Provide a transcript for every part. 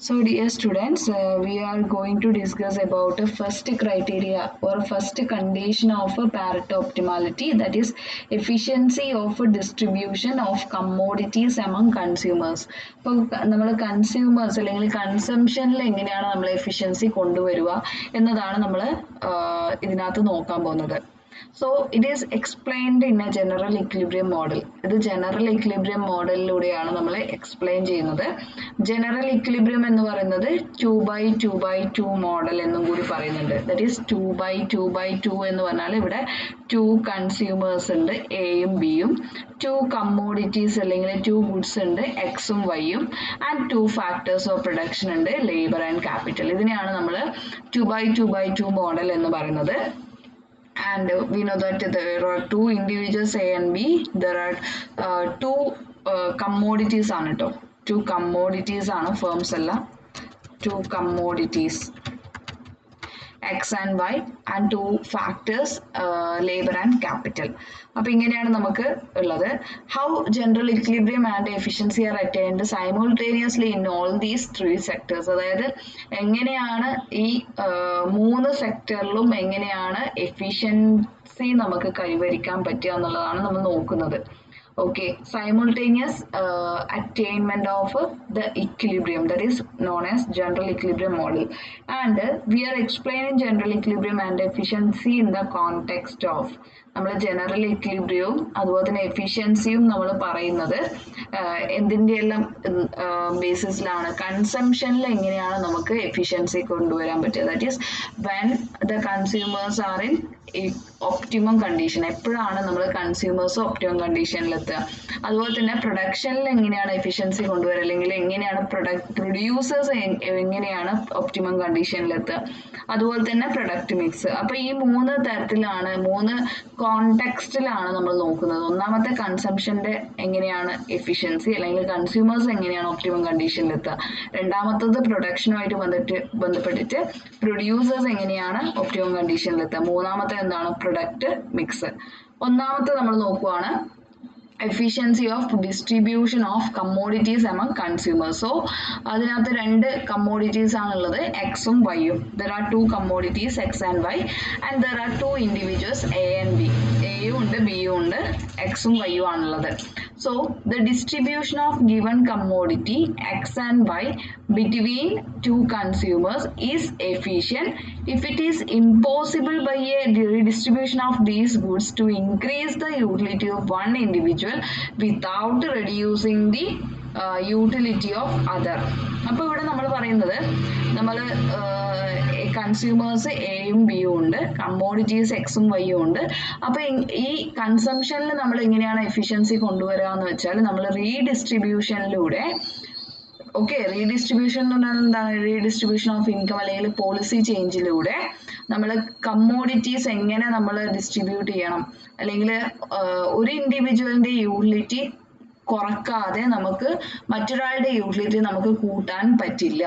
So dear students, we are going to discuss about the first criteria or first condition of a Pareto optimality, that is efficiency of a distribution of commodities among consumers. ഇപ്പോൾ നമ്മൾ consumers അല്ലെങ്കിൽ കൺസംഷനിൽ എങ്ങനെയാണ് നമ്മൾ efficiency കൊണ്ടുവരിക എന്നതാണ് നമ്മൾ ഇതിനകത്ത് നോക്കാൻ പോകുന്നത്. So it is explained in a general equilibrium model. ഇത് general equilibrium മോഡലിലൂടെയാണ് നമ്മൾ എക്സ്പ്ലെയിൻ ചെയ്യുന്നത്. ജനറൽ ഇക്വിലിബ്രിയം എന്ന് പറയുന്നത് 2/2/2 മോഡൽ എന്നും കൂടി പറയുന്നുണ്ട്. ദാറ്റ് ഈസ് 2/2/2 എന്ന് പറഞ്ഞാൽ ഇവിടെ 2 കൺസ്യൂമേഴ്സ് ഉണ്ട്, എയും ബിയും, 2 കമ്മോഡിറ്റീസ് അല്ലെങ്കിൽ 2 ഗുഡ്സ് ഉണ്ട്, എക്സും വൈയും, ആൻഡ് 2 ഫാക്ടേഴ്സ് ഓഫ് പ്രൊഡക്ഷൻ ഉണ്ട്, ലേബർ ആൻഡ് ക്യാപിറ്റൽ. ഇതിനെയാണ് നമ്മൾ 2/2/2 മോഡൽ എന്ന് പറയുന്നത്. And we know that there are 2 individuals A and B. There are 2 commodities ആണ് ട്ടോ. 2 commodities ആണ്, firms അല്ല. 2 commodities X and Y and 2 factors labor and capital. അപ്പോൾ ഇങ്ങനെയാണ് നമുക്ക് ഉള്ളത്. How general equilibrium and efficiency are attained simultaneously in all these 3 sectors. അതായത് എങ്ങനെയാണ് ഈ 3 സെക്ടറിലും എങ്ങനെയാണ് എഫിഷ്യൻസി നമുക്ക് കൈവരിക്കാൻ പറ്റുക എന്നുള്ളതാണ് നമ്മൾ നോക്കുന്നത്. Okay, simultaneous attainment of the equilibrium, that is known as general equilibrium model, and we are explaining general equilibrium and efficiency in the context of നമ്മൾ ജനറൽ ഇക്വിലിബ്രിയവും അതുപോലെ തന്നെ എഫിഷ്യൻസിയും നമ്മൾ പറയുന്നത് എന്തിൻ്റെ എല്ലാം ബേസിസിലാണ്, കൺസംഷനിൽ എങ്ങനെയാണ് നമുക്ക് എഫിഷ്യൻസി കൊണ്ടുവരാൻ പറ്റുക. That is when the consumers are in optimum condition. എപ്പോഴാണ് നമ്മൾ കൺസ്യൂമേഴ്സ് ഒപ്റ്റിമം കണ്ടീഷനിലെത്തുക. അതുപോലെ തന്നെ പ്രൊഡക്ഷനിൽ എങ്ങനെയാണ് എഫിഷ്യൻസി കൊണ്ടുവരിക, അല്ലെങ്കിൽ എങ്ങനെയാണ് പ്രൊഡ്യൂസേഴ്സ് എങ്ങനെയാണ് ഒപ്റ്റിമം കണ്ടീഷനിലെത്തുക, അതുപോലെ തന്നെ പ്രൊഡക്റ്റ് മിക്സ്. അപ്പോൾ ഈ 3 തരത്തിലാണ്, 3 കോണ്ടെക്സ്റ്റിലാണ് നമ്മൾ നോക്കുന്നത്. ഒന്നാമത്തെ കൺസംഷന്റെ എങ്ങനെയാണ് എഫിഷ്യൻസി, അല്ലെങ്കിൽ കൺസ്യൂമേഴ്സ് എങ്ങനെയാണ് ഒപ്റ്റിമം കണ്ടീഷനിലെത്തുക. രണ്ടാമത്തത് പ്രൊഡക്ഷനുമായിട്ട് ബന്ധപ്പെട്ടിട്ട് പ്രൊഡ്യൂസേഴ്സ് എങ്ങനെയാണ് ഒപ്റ്റിമം കണ്ടീഷനിലെത്തുക. മൂന്നാമത്തെ എന്താണ്, പ്രൊഡക്റ്റ് മിക്സ്. ഒന്നാമത്തെ നമ്മൾ നോക്കുവാണ് efficiency of distribution of commodities among consumers. So അതിനകത്ത് 2 commodities ആണുള്ളത്, എക്സും വൈയും. There are 2 commodities X and Y, and there are 2 individuals A and B. എയും ഉണ്ട് ബിയും ഉണ്ട്, എക്സും വൈയും ആണുള്ളത്. So the distribution of given commodity X and Y between 2 consumers is efficient if it is impossible by a redistribution of these goods to increase the utility of one individual without reducing the utility of other. അപ്പോൾ ഇവിടെ നമ്മൾ പറയുന്നത്, നമ്മൾ consumers എയും ബിയും ഉണ്ട്, commodities എക്സും വൈയും ഉണ്ട്. അപ്പോൾ ഈ കൺസംഷനിൽ നമ്മൾ എങ്ങനെയാണ് എഫിഷ്യൻസി കൊണ്ടുവരിക എന്ന് വെച്ചാൽ നമ്മൾ റീഡിസ്ട്രിബ്യൂഷനിലൂടെ, ഓക്കെ, റീഡിസ്ട്രിബ്യൂഷൻ എന്ന് പറഞ്ഞാൽ എന്താണ്, റീഡിസ്ട്രിബ്യൂഷൻ ഓഫ് ഇൻകം അല്ലെങ്കിൽ പോളിസി ചേഞ്ചിലൂടെ നമ്മൾ കമ്മോഡിറ്റീസ് എങ്ങനെ നമ്മൾ ഡിസ്ട്രിബ്യൂട്ട് ചെയ്യണം, അല്ലെങ്കിൽ ഒരു ഇൻഡിവിജ്വലിന്റെ യൂട്ടിലിറ്റി കുറക്കാതെ നമുക്ക് മറ്റൊരാളുടെ യൂട്ടിലിറ്റി നമുക്ക് കൂട്ടാൻ പറ്റില്ല.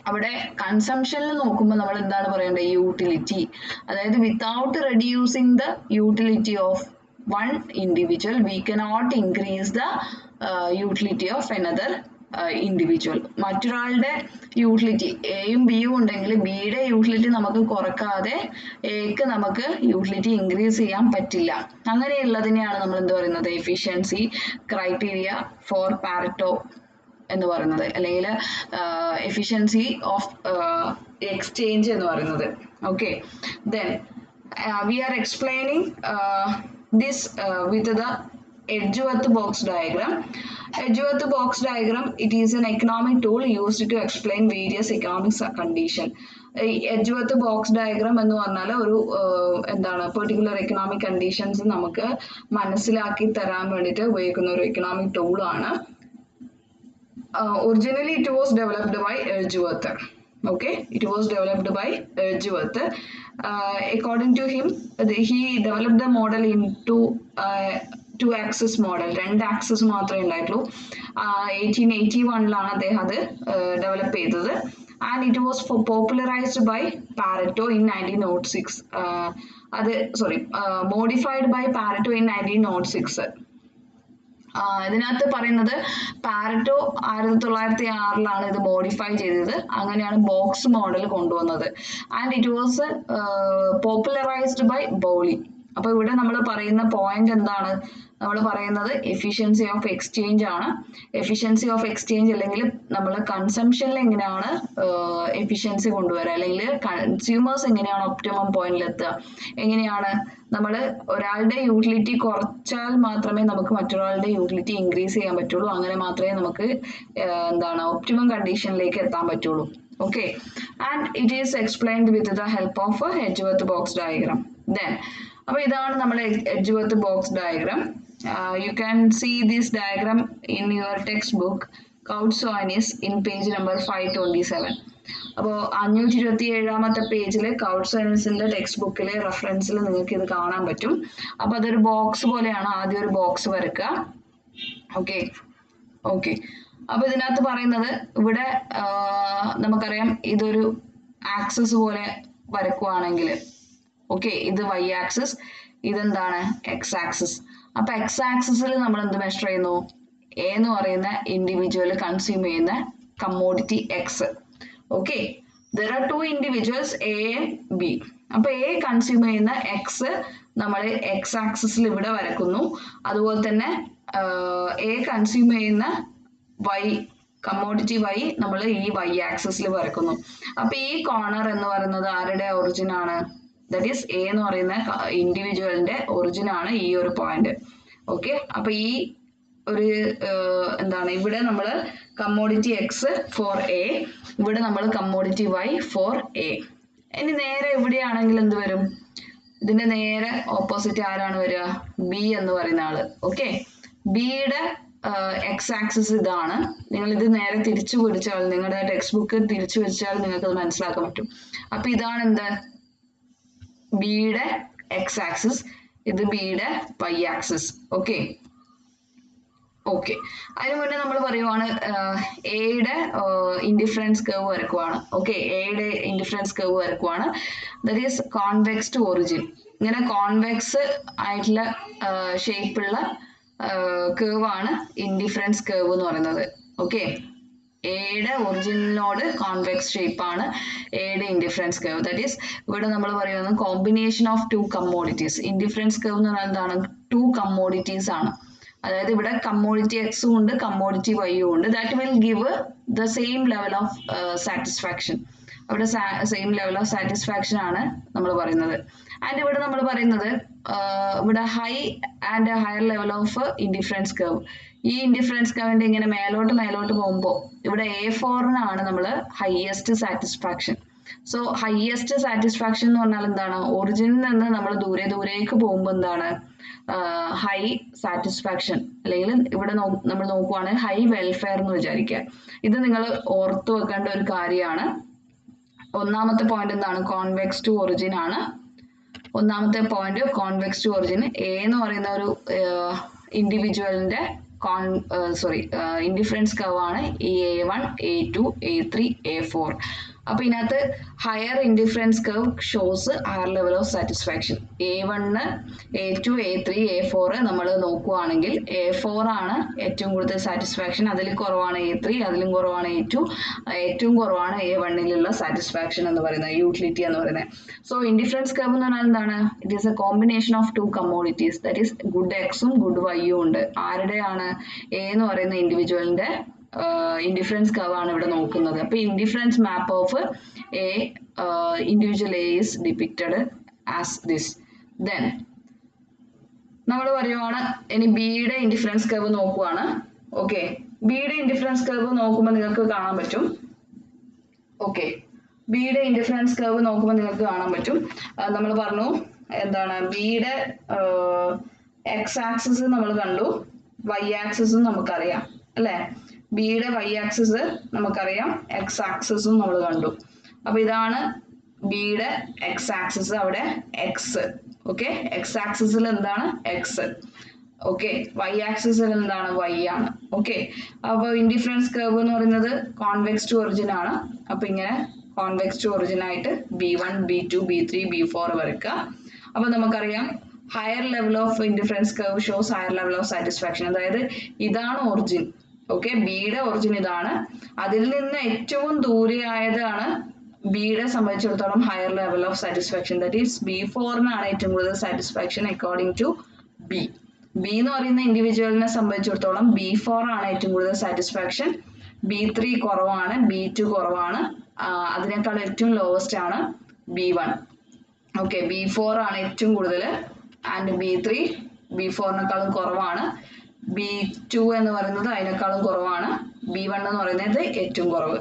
അവിടെ കൺസംഷനിൽ നോക്കുമ്പോൾ നമ്മൾ എന്താണ് പറയേണ്ടത്, യൂട്ടിലിറ്റി. അതായത് without reducing the utility of one individual we cannot increase the utility of another individual. മറ്റൊരാളുടെ യൂട്ടിലിറ്റി എയും ബിയും ഉണ്ടെങ്കിൽ ബിയുടെ യൂട്ടിലിറ്റി നമുക്ക് കുറക്കാതെ എക്ക് നമുക്ക് യൂട്ടിലിറ്റി ഇൻക്രീസ് ചെയ്യാൻ പറ്റില്ല. അങ്ങനെയുള്ളതിനെയാണ് നമ്മൾ എന്ത് പറയുന്നത്, എഫിഷ്യൻസി ക്രൈറ്റീരിയ ഫോർ പാരറ്റോ എന്ന് പറയുന്നത്, അല്ലെങ്കിൽ എഫിഷ്യൻസി ഓഫ് എക്സ്ചേഞ്ച് എന്ന് പറയുന്നത്. Okay, then we are explaining this with the Edgeworth box diagram. Edgeworth box diagram, it is an economic tool used to explain various economic condition. Edgeworth box diagram എന്ന് പറഞ്ഞാൽ ഒരു എന്താണ്, particular economic conditions നമുക്ക് മനസ്സിലാക്കി തരാൻ വേണ്ടിയിട്ട് ഉപയോഗിക്കുന്ന ഒരു എക്കണോമിക് ടൂൾ ആണ്. Originally it was developed by Edgeworth. Okay, it was developed by Edgeworth. According to him, he developed the model into 2 axis model. 2 axis മാത്രമേ ഉണ്ടായിട്ടുള്ളൂ. 1881 അദ്ദേഹം അത് ഡെവലപ്പ് ചെയ്തത്. And it was popularized by Pareto in 1906. അത് modified by Pareto in 1906. ഇതിനകത്ത് പറയുന്നത് Pareto 1906 ഇത് modify ചെയ്തത്. അങ്ങനെയാണ് ബോക്സ് മോഡൽ കൊണ്ടുവന്നത്. And it was popularised by Bowley. അപ്പൊ ഇവിടെ നമ്മൾ പറയുന്ന പോയിന്റ് എന്താണ്? നമ്മൾ പറയുന്നത് എഫിഷ്യൻസി ഓഫ് എക്സ്ചേഞ്ച് ആണ്. എഫിഷ്യൻസി ഓഫ് എക്സ്ചേഞ്ച് അല്ലെങ്കിൽ നമ്മൾ കൺസംഷനിൽ എങ്ങനെയാണ് എഫിഷ്യൻസി കൊണ്ടുവരിക, അല്ലെങ്കിൽ കൺസ്യൂമേഴ്സ് എങ്ങനെയാണ് ഒപ്റ്റിമം പോയിന്റിൽ എത്തുക, എങ്ങനെയാണ് നമ്മൾ ഒരാളുടെ യൂട്ടിലിറ്റി കുറച്ചാൽ മാത്രമേ നമുക്ക് മറ്റൊരാളുടെ യൂട്ടിലിറ്റി ഇൻക്രീസ് ചെയ്യാൻ പറ്റുള്ളൂ. അങ്ങനെ മാത്രമേ നമുക്ക് എന്താണ് ഒപ്റ്റിമം കണ്ടീഷനിലേക്ക് എത്താൻ പറ്റുള്ളൂ. Okay, and it is explained with the help of Edgeworth box diagram. Then അപ്പോൾ ഇതാണ് നമ്മുടെ Edgeworth box diagram. You can see this diagram in your textbook Kautz-Oynes in page number 527. അപ്പോൾ 527 പേജിൽ കൗട്ട്സ്-ഓയ്നെസിന്റെ ടെക്സ്റ്റ് ബുക്കിലെ റെഫറൻസിൽ നിങ്ങൾക്ക് ഇത് കാണാൻ പറ്റും. അപ്പൊ അതൊരു ബോക്സ് പോലെയാണ്. ആദ്യം ഒരു ബോക്സ് വരയ്ക്കുക. ഓക്കെ ഓക്കെ അപ്പൊ ഇതിനകത്ത് പറയുന്നത് ഇവിടെ നമുക്കറിയാം ഇതൊരു ആക്സിസ് പോലെ വരക്കുവാണെങ്കിൽ, ഓക്കെ, ഇത് വൈ ആക്സിസ്, ഇതെന്താണ് എക്സ് ആക്സിസ്. അപ്പൊ എക്സ് ആക്സിസിൽ നമ്മൾ എന്ത് മെഷർ ചെയ്യുന്നു? എ എന്ന് പറയുന്ന ഇൻഡിവിജ്വൽ കൺസ്യൂം ചെയ്യുന്ന commodity x. Okay, there are two individuals A and B. അപ്പൊ എ കൺസ്യൂം ചെയ്യുന്ന എക്സ് നമ്മൾ എക്സ് ആക്സിസിൽ ഇവിടെ വരക്കുന്നു. അതുപോലെ തന്നെ എ കൺസ്യൂം ചെയ്യുന്ന വൈ, കമ്മോഡിറ്റി വൈ, നമ്മൾ ഈ വൈ ആക്സിസിൽ വരക്കുന്നു. അപ്പൊ ഈ കോർണർ എന്ന് പറയുന്നത് ആരുടെ ഒറിജിൻ ആണ്? ദാറ്റ് ഈസ് എ എന്ന് പറയുന്ന ഇൻഡിവിജ്വലിന്റെ ഒറിജിൻ ആണ് ഈ ഒരു പോയിന്റ്. ഓക്കെ, അപ്പൊ ഈ ഒരു എന്താണ് ഇവിടെ നമ്മൾ കമ്മോഡിറ്റി എക്സ് ഫോർ എ, ഇവിടെ നമ്മൾ കമ്മോഡിറ്റി വൈ ഫോർ എ. ഇനി നേരെ ഇവിടെയാണെങ്കിൽ എന്ത് വരും? ഇതിന്റെ നേരെ ഓപ്പോസിറ്റ് ആരാണ് വരിക? ബി എന്ന് പറയുന്ന ആള്. ഓക്കെ, ബിയുടെ എക്സ് ആക്സിസ് ഇതാണ്. നിങ്ങൾ ഇത് നേരെ തിരിച്ചു പിടിച്ചാൽ, നിങ്ങളുടെ ടെക്സ്റ്റ് ബുക്ക് തിരിച്ചു വെച്ചാൽ നിങ്ങൾക്ക് അത് മനസ്സിലാക്കാൻ പറ്റും. അപ്പൊ ഇതാണ് എന്ത്? ബിയുടെ എക്സ് ആക്സിസ്, ഇത് ബിയുടെ വൈ ആക്സിസ്. ഓക്കെ ഓക്കെ അതിനു മുന്നേ നമ്മൾ പറയുവാണ് എയുടെ ഇൻഡിഫറൻസ് കർവ് വരക്കുവാണ്. ഓക്കെ, എയുടെ ഇൻഡിഫറൻസ് കർവ് വരക്കുവാണ്. That is convex to origin. ഇങ്ങനെ കോൺവെക്സ് ആയിട്ടുള്ള ഷേപ്പുള്ള കർവാണ് ഇൻഡിഫറൻസ് കർവ് എന്ന് പറയുന്നത്. ഓക്കെ, എയുടെ ഒറിജിനോട് കോൺവെക്സ് ഷേപ്പ് ആണ് എയുടെ ഇൻഡിഫറൻസ് കർവ്. ദാറ്റ് ഈസ് ഇവിടെ നമ്മൾ പറയുന്നത് combination of two commodities. Indifference curve എന്ന് പറയുന്നത് എന്താണ്? ടു കമ്മോഡിറ്റീസ് ആണ്. അതായത് ഇവിടെ കമ്മോഡിറ്റി എക്സും ഉണ്ട്, കമ്മോഡിറ്റി വൈയും ഉണ്ട്. That will give the same level of satisfaction. അവിടെ സെയിം ലെവൽ ഓഫ് സാറ്റിസ്ഫാക്ഷൻ ആണ് നമ്മൾ പറയുന്നത്. ആൻഡ് ഇവിടെ നമ്മൾ പറയുന്നത് ഇവിടെ high and higher level of indifference curve. ഈ ഇൻഡിഫറൻസ് കർവിന്റെ ഇങ്ങനെ മേലോട്ട് പോകുമ്പോൾ ഇവിടെ A4-നാണ് നമ്മൾ highest satisfaction. So highest satisfaction എന്ന് പറഞ്ഞാൽ എന്താണ്? ഒറിജിനിൽ നിന്ന് നമ്മൾ ദൂരേക്ക് പോകുമ്പോൾ എന്താണ്? ഹൈ സാറ്റിസ്ഫാക്ഷൻ, അല്ലെങ്കിൽ ഇവിടെ നമ്മൾ നോക്കുവാണെങ്കിൽ ഹൈ വെൽഫെയർ എന്ന് വിചാരിക്കുക. ഇത് നിങ്ങൾ ഓർത്തു വെക്കേണ്ട ഒരു കാര്യമാണ്. ഒന്നാമത്തെ പോയിന്റ് എന്താണ്? കോൺവെക്സ് ടു ഒറിജിൻ ആണ്. ഒന്നാമത്തെ point convex to origin. A എന്ന് പറയുന്ന ഒരു ഇൻഡിവിജ്വലിന്റെ ഇൻഡിഫറൻസ് കർവ് ആണ് ഈ A1, A2, A3, A4. അപ്പൊ ഇതിനകത്ത് higher indifference curve shows higher level of satisfaction. A1, A2, A3, A4 നമ്മൾ നോക്കുവാണെങ്കിൽ A4 ആണ് ഏറ്റവും കൂടുതൽ സാറ്റിസ്ഫാക്ഷൻ. അതിൽ കുറവാണ് A3, അതിലും കുറവാണ് A2, ഏറ്റവും കുറവാണ് A1-ലുള്ള സാറ്റിസ്ഫാക്ഷൻ എന്ന് പറയുന്നത്, യൂട്ടിലിറ്റി എന്ന് പറയുന്നത്. സോ ഇൻഡിഫറൻസ് കർവ് എന്ന് പറഞ്ഞാൽ എന്താണ്? It is A combination of two commodities. That is good എക്സും ഗുഡ് വൈയും ഉണ്ട്. ആരുടെയാണ്? എ എന്ന് പറയുന്ന ഇൻഡിവിജ്വലിന്റെ ഇൻഡിഫറൻസ് കർവ് ആണ് ഇവിടെ നോക്കുന്നത്. അപ്പൊ indifference map of a individual A is depicted as this. Then നമ്മൾ പറയുവാണ് ഇനി ബിയുടെ ഇൻഡിഫറൻസ് കർവ് നോക്കുവാണ്. ഓക്കെ, ബിയുടെ ഇൻഡിഫറൻസ് കർവ് നോക്കുമ്പോൾ നിങ്ങൾക്ക് കാണാൻ പറ്റും. ഓക്കെ, ബിയുടെ ഇൻഡിഫറൻസ് കർവ് നോക്കുമ്പോൾ നിങ്ങൾക്ക് കാണാൻ പറ്റും. നമ്മൾ പറഞ്ഞു എന്താണ്? ബിയുടെ എക്സ് ആക്സിസ് നമ്മൾ കണ്ടു, വൈ ആക്സിസും നമുക്കറിയാം അല്ലെ? ബിയുടെ വൈ ആക്സിസ് നമുക്കറിയാം, എക്സ് ആക്സിസും നമ്മൾ കണ്ടു. അപ്പൊ ഇതാണ് ബിയുടെ എക്സ് ആക്സിസ്, അവിടെ എക്സ്. ഓക്കെ, എക്സ് ആക്സിസിൽ എന്താണ്? എക്സ്. ഓക്കെ, വൈ ആക്സിസിൽ എന്താണ്? വൈ ആണ്. ഓക്കെ, അപ്പൊ ഇൻഡിഫറൻസ് കർവ് എന്ന് പറയുന്നത് കോൺവെക്സ് ടു ഒറിജിൻ ആണ്. അപ്പൊ ഇങ്ങനെ കോൺവെക്സ് ടു ഒറിജിൻ ആയിട്ട് B1, B2, B3, B4 വരയ്ക്കുക. അപ്പൊ നമുക്കറിയാം higher level of indifference curve shows higher level of satisfaction. അതായത് ഇതാണ് ഒറിജിൻ. ഓക്കെ, ബിയുടെ ഒറിജിൻ ഇതാണ്. അതിൽ നിന്ന് ഏറ്റവും ദൂരെയായതാണ് ബിയുടെ സംബന്ധിച്ചിടത്തോളം higher level of satisfaction. That is B4-നാണ് ഏറ്റവും കൂടുതൽ satisfaction according to B. B എന്ന് പറയുന്ന ഇൻഡിവിജ്വലിനെ സംബന്ധിച്ചിടത്തോളം B4 ആണ് ഏറ്റവും കൂടുതൽ സാറ്റിസ്ഫാക്ഷൻ. B3 കുറവാണ്, B2 കുറവാണ്, അതിനേക്കാൾ ഏറ്റവും ലോവസ്റ്റ് ആണ് B1. ഓക്കെ, B4 ആണ് ഏറ്റവും കൂടുതൽ ആൻഡ് B3 B4-നേക്കാളും കുറവാണ്. B2 എന്ന് പറയുന്നത് അതിനേക്കാളും കുറവാണ്. B1 എന്ന് പറയുന്നത് ഏറ്റവും കുറവ്.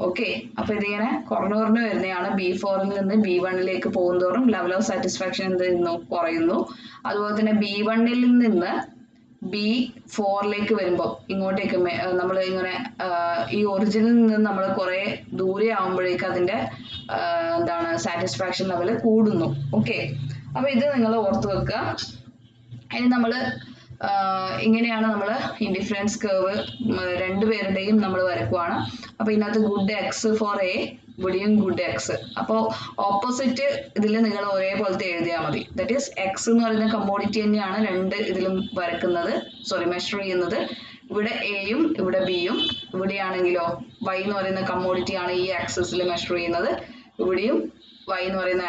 ഓക്കെ, അപ്പൊ ഇതിങ്ങനെ കുറഞ്ഞു വരുന്നതാണ്. B4-ൽ നിന്ന് B1-ലേക്ക് പോകുന്തോറും ലെവൽ ഓഫ് സാറ്റിസ്ഫാക്ഷൻ എന്ത് ചെയ്യുന്നു? കുറയുന്നു. അതുപോലെ തന്നെ B1-ൽ നിന്ന് B4-ലേക്ക് വരുമ്പോൾ ഇങ്ങോട്ടേക്ക് നമ്മൾ ഇങ്ങനെ ഈ ഒറിജിനിൽ നിന്ന് നമ്മൾ കുറെ ദൂരെ ആവുമ്പോഴേക്ക് അതിന്റെ എന്താണ് സാറ്റിസ്ഫാക്ഷൻ ലെവൽ കൂടുന്നു. ഓക്കെ, അപ്പൊ ഇത് നിങ്ങൾ ഓർത്ത് വെക്കുക. ഇനി നമ്മൾ ഇങ്ങനെയാണ് നമ്മൾ ഇൻഡിഫറൻസ് കർവ് രണ്ടുപേരുടെയും നമ്മൾ വരക്കുവാണ്. അപ്പൊ ഇതിനകത്ത് ഗുഡ് എക്സ് ഫോർ എ, ഇവിടെയും ഗുഡ് എക്സ്. അപ്പോൾ ഓപ്പോസിറ്റ് ഇതിൽ നിങ്ങൾ ഒരേപോലത്തെ എഴുതിയാൽ മതി. ദാറ്റ് ഈസ് എക്സ് എന്ന് പറയുന്ന കമ്മോഡിറ്റി തന്നെയാണ് രണ്ട് ഇതിലും വരക്കുന്നത്, മെഷർ ചെയ്യുന്നത്. ഇവിടെ എയും ഇവിടെ ബിയും. ഇവിടെയാണെങ്കിലോ വൈ എന്ന് പറയുന്ന കമ്മോഡിറ്റി ആണ് ഈ ആക്സിസിൽ മെഷർ ചെയ്യുന്നത്. ഇവിടെയും വൈ എന്ന് പറയുന്ന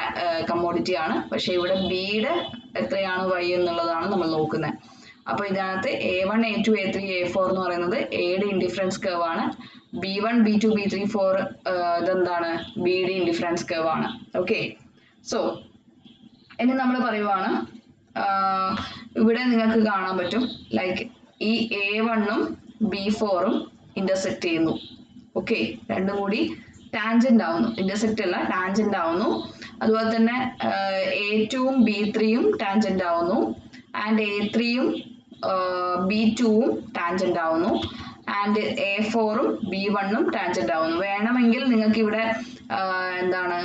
കമ്മോഡിറ്റി ആണ്. പക്ഷെ ഇവിടെ ബിയുടെ എത്രയാണ് വൈ എന്നുള്ളതാണ് നമ്മൾ നോക്കുന്നത്. അപ്പൊ ഇതിനകത്ത് A1 A2 A3 A4 എന്ന് പറയുന്നത് എയുടെ ഇൻഡിഫറൻസ് കർവ് ആണ്. B1 B2 B3 4 ഇതെന്താണ്? ബിയുടെ ഇൻഡിഫറൻസ് കർവ് ആണ്. ഓക്കെ, സോ ഇനി നമ്മൾ പറയുവാണ്, ഇവിടെ നിങ്ങൾക്ക് കാണാൻ പറ്റും ലൈക്ക് ഈ A1-ഉം B4-ഉം ഇന്റർസെക്ട് ചെയ്യുന്നു. ഓക്കെ, രണ്ടും കൂടി ടാൻജന്റ് ആവുന്നു. ഇന്റർസെക്ട് അല്ല, ടാൻജന്റ് ആവുന്നു. അതുപോലെ തന്നെ A2-ഉം B3-യും ടാൻജന്റ് ആവുന്നു. ആൻഡ് A3-യും B2-ഉം ടാൻജന്റ് ആവുന്നു. ആൻഡ് A4-ഉം B1-ഉം ടാൻജന്റ് ആവുന്നു. വേണമെങ്കിൽ നിങ്ങൾക്ക് ഇവിടെ എന്താണ്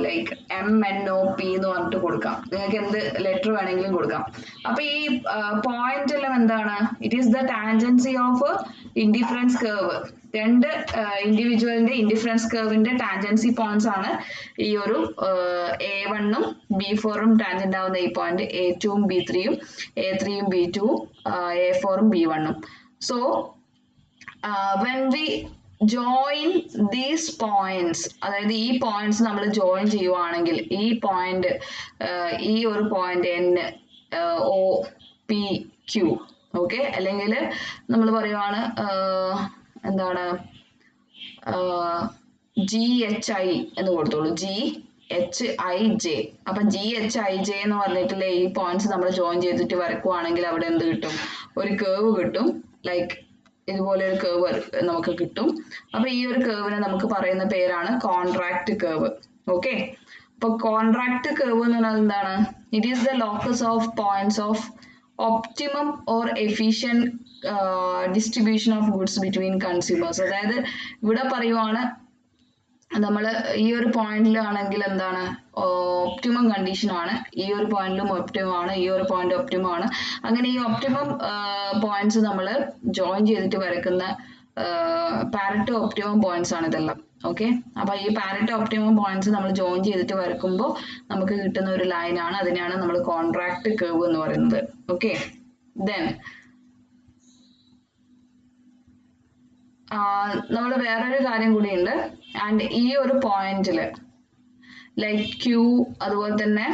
ലൈക്ക് MNOP എന്ന് പറഞ്ഞിട്ട് കൊടുക്കാം. നിങ്ങൾക്ക് എന്ത് ലെറ്റർ വേണമെങ്കിലും കൊടുക്കാം. അപ്പൊ ഈ പോയിന്റ് എല്ലാം എന്താണ്? It is the tangency of indifference curve. രണ്ട് ഇൻഡിവിജ്വലിന്റെ ഇൻഡിഫറൻസ് കർവിന്റെ ടാൻജൻസി പോയിന്റ്സ് ആണ് ഈ ഒരു A1-ഉം B4-ഉം ടാൻജന്റ് ആവുന്ന ഈ പോയിന്റ്, A2-ഉം B3-യും A3-യും B2-ഉം A4-ഉം B1-ഉം. So when we join these points, അതായത് ഈ പോയിന്റ്സ് നമ്മൾ ജോയിൻ ചെയ്യുവാണെങ്കിൽ ഈ പോയിന്റ്, ഈ ഒരു point N O P Q, okay, അല്ലെങ്കിൽ നമ്മൾ പറയുവാണ് എന്താണ് GHI എന്ന് കൊടുത്തോളൂ, GHIJ. അപ്പൊ GHIJ എന്ന് പറഞ്ഞിട്ടുള്ള ഈ പോയിന്റ്സ് നമ്മൾ ജോയിൻ ചെയ്തിട്ട് വരക്കുവാണെങ്കിൽ അവിടെ എന്ത് കിട്ടും? ഒരു കേർവ് കിട്ടും. ലൈക്ക് ഇതുപോലെ ഒരു കേർവ് നമുക്ക് കിട്ടും. അപ്പൊ ഈ ഒരു കേർവിനെ നമുക്ക് പറയുന്ന പേരാണ് കോൺട്രാക്ട് കേർവ്. ഓക്കെ, അപ്പൊ കോൺട്രാക്ട് കേർവ് എന്ന് പറഞ്ഞാൽ എന്താണ്? It is the locus of points of optimum or efficient distribution of goods between consumers. അതായത് ഇവിടെ പറയുവാണ് നമ്മൾ ഈ ഒരു പോയിന്റിലാണെങ്കിൽ എന്താണ്? ഒപ്റ്റിമം കണ്ടീഷൻ ആണ്. ഈ ഒരു പോയിന്റിലും ഒപ്റ്റിമം ആണ്, ഈ ഒരു പോയിന്റ് ഒപ്റ്റിമം ആണ്. അങ്ങനെ ഈ ഒപ്റ്റിമം പോയിന്റ്സ് നമ്മൾ ജോയിൻ ചെയ്തിട്ട് വരക്കുന്ന പാരറ്റോ ഒപ്റ്റിമം പോയിന്റ്സ് ആണ് ഇതെല്ലാം. ഓക്കെ, അപ്പൊ ഈ പാരറ്റോ ഒപ്റ്റിമം പോയിന്റ്സ് നമ്മൾ ജോയിൻ ചെയ്തിട്ട് വരക്കുമ്പോൾ നമുക്ക് കിട്ടുന്ന ഒരു ലൈൻ ആണ്, അതിനെയാണ് നമ്മൾ കോൺട്രാക്ട് കർവ് എന്ന് പറയുന്നത്. ഓക്കെ, ദെൻ നമ്മൾ വേറൊരു കാര്യം കൂടിയുണ്ട്. ആൻഡ് ഈ ഒരു പോയിന്റില് ലൈക്ക് Q, അതുപോലെ തന്നെ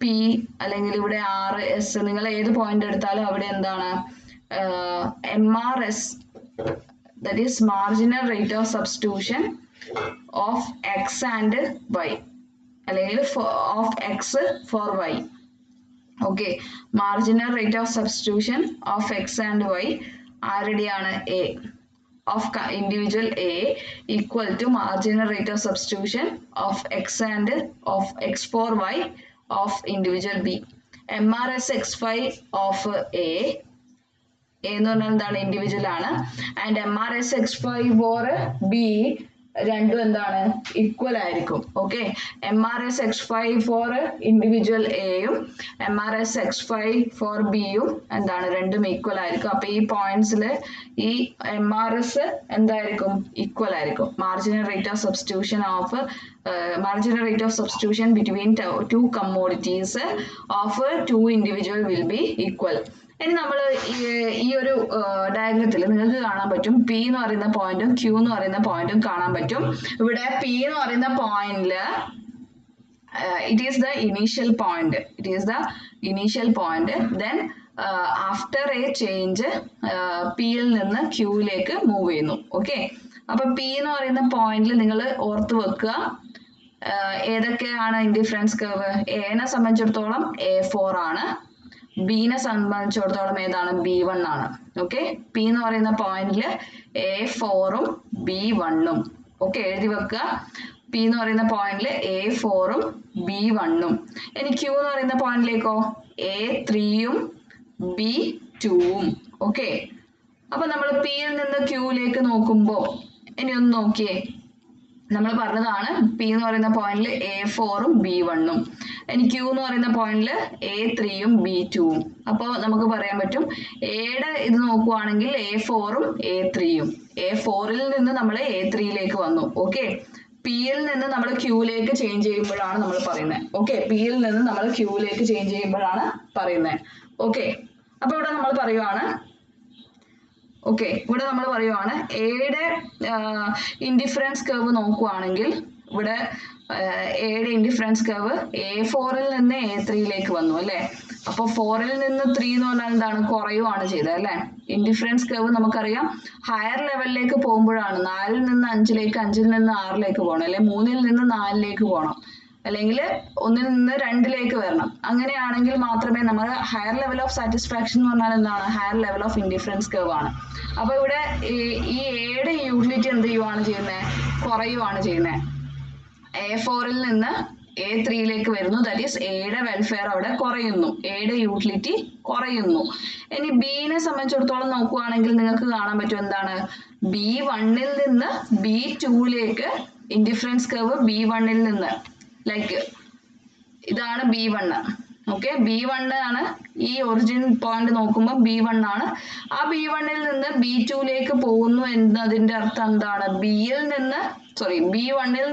P, അല്ലെങ്കിൽ ഇവിടെ RS, നിങ്ങൾ ഏത് പോയിന്റ് എടുത്താലും അവിടെ എന്താണ്? MRS, that is marginal rate of substitution of X and Y, അല്ലെങ്കിൽ of X for Y. Okay, marginal rate of substitution of X and Y ആരുടെയാണ്? A of individual A equal to marginal rate of substitution of X and of X for Y of individual B. MRS X5 of A എന്ന് പറഞ്ഞാൽ എന്താണ്? Individual ആണ്. And MRS X5 for B രണ്ടും എന്താണ് equal ആയിരിക്കും. Okay, MRSX5 for individual എയും MRSX5 four ബിയും എന്താണ് രണ്ടും ഈക്വൽ ആയിരിക്കും. അപ്പൊ ഈ പോയിന്റ്സിൽ ഈ MRS എന്തായിരിക്കും ഈക്വൽ ആയിരിക്കും. Marginal rate of substitution between two commodities of two individual will be equal. ഇനി നമ്മൾ ഈ ഒരു ഡയഗ്രത്തിൽ നിങ്ങൾക്ക് കാണാൻ പറ്റും പി എന്ന് പറയുന്ന പോയിന്റും ക്യൂ എന്ന് പറയുന്ന പോയിന്റും കാണാൻ പറ്റും. ഇവിടെ പി എന്ന് പറയുന്ന പോയിന്റില് it is the initial point, then after a change p യിൽ നിന്ന് ക്യൂയിലേക്ക് മൂവ് ചെയ്യുന്നു. ഓക്കെ, അപ്പൊ പി എന്ന് പറയുന്ന പോയിന്റിൽ നിങ്ങൾ ഓർത്ത് വെക്കുക ഏതൊക്കെയാണ് ഇൻഡിഫറൻസ് കർവ്. എനെ സംബന്ധിച്ചിടത്തോളം A4 ആണ്, ബിനെ സംബന്ധിച്ചിടത്തോളം ഏതാണ് B1 ആണ്. ഓക്കെ, പി എന്ന് പറയുന്ന പോയിന്റിൽ A4ഉം B1ഉം ഓക്കെ എഴുതി വെക്കുക. പി എന്ന് പറയുന്ന പോയിന്റിൽ A4ഉം B1ഉം. ഇനി ക്യൂ എന്ന് പറയുന്ന പോയിന്റിലേക്കോ A3ഉം B2ഉം. ഓക്കെ, അപ്പൊ നമ്മൾ പിയിൽ നിന്ന് ക്യൂയിലേക്ക് നോക്കുമ്പോ ഇനി ഒന്ന് നോക്കിയേ, നമ്മൾ പറഞ്ഞതാണ് പി എന്ന് പറയുന്ന പോയിന്റിൽ A4ഉം B1ഉം, ഇനി ക്യൂ എന്ന് പറയുന്ന പോയിന്റിൽ A3ഉം B2ഉം. അപ്പോൾ നമുക്ക് പറയാൻ പറ്റും എയുടെ ഇത് നോക്കുവാണെങ്കിൽ A4ഉം A3ഉം, A4ൽ നിന്ന് നമ്മൾ A3യിലേക്ക് വന്നു. ഓക്കെ, പിയിൽ നിന്ന് നമ്മൾ ക്യൂയിലേക്ക് ചേഞ്ച് ചെയ്യുമ്പോഴാണ് നമ്മൾ പറയുന്നത്. ഓക്കെ, പിയിൽ നിന്ന് നമ്മൾ ക്യൂയിലേക്ക് ചേഞ്ച് ചെയ്യുമ്പോഴാണ് പറയുന്നത്. ഓക്കെ, അപ്പൊ ഇവിടെ നമ്മൾ പറയുവാണ് എയുടെ ഇൻഡിഫറൻസ് കർവ് നോക്കുവാണെങ്കിൽ ഇവിടെ എയുടെ ഇൻഡിഫറൻസ് കർവ് A4ൽ നിന്ന് A3യിലേക്ക് വന്നു അല്ലെ. അപ്പൊ 4ൽ നിന്ന് 3 എന്ന് പറഞ്ഞാൽ എന്താണ് കുറയുവാണ് ചെയ്തത് അല്ലെ. ഇൻഡിഫറൻസ് കർവ് നമുക്കറിയാം ഹയർ ലെവലിലേക്ക് പോകുമ്പോഴാണ് 4ൽ നിന്ന് 5ലേക്ക്, 5ൽ നിന്ന് 6ലേക്ക് പോകണം അല്ലെ, 3ൽ നിന്ന് 4ലേക്ക് പോകണം, അല്ലെങ്കിൽ 1ൽ നിന്ന് 2ലേക്ക് വരണം. അങ്ങനെയാണെങ്കിൽ മാത്രമേ നമ്മൾ ഹയർ ലെവൽ ഓഫ് സാറ്റിസ്ഫാക്ഷൻ എന്ന് പറഞ്ഞാൽ എന്താണ് higher level of indifference curve ആണ്. അപ്പൊ ഇവിടെ ഈ എയുടെ യൂട്ടിലിറ്റി എന്ത് ചെയ്യുവാണ് ചെയ്യുന്നത്, കുറയുവാണ് ചെയ്യുന്നത്. A4ൽ നിന്ന് A3യിലേക്ക് വരുന്നു, ദാറ്റ് ഈസ് എയുടെ വെൽഫെയർ അവിടെ കുറയുന്നു, എയുടെ യൂട്ടിലിറ്റി കുറയുന്നു. ഇനി ബിനെ സംബന്ധിച്ചിടത്തോളം നോക്കുവാണെങ്കിൽ നിങ്ങൾക്ക് കാണാൻ പറ്റും എന്താണ് B1ൽ നിന്ന് B2യിലേക്ക് ഇൻഡിഫറൻസ് കർവ് B1ൽ നിന്ന് ലൈക്ക് ഇതാണ് B1. ഓക്കെ, B1 ആണ് ഈ ഒറിജിൻ പോയിന്റ് നോക്കുമ്പോൾ B1 ആണ്. ആ B1ൽ നിന്ന് B2യിലേക്ക് പോകുന്നു എന്നതിന്റെ അർത്ഥം എന്താണ്, B1ൽ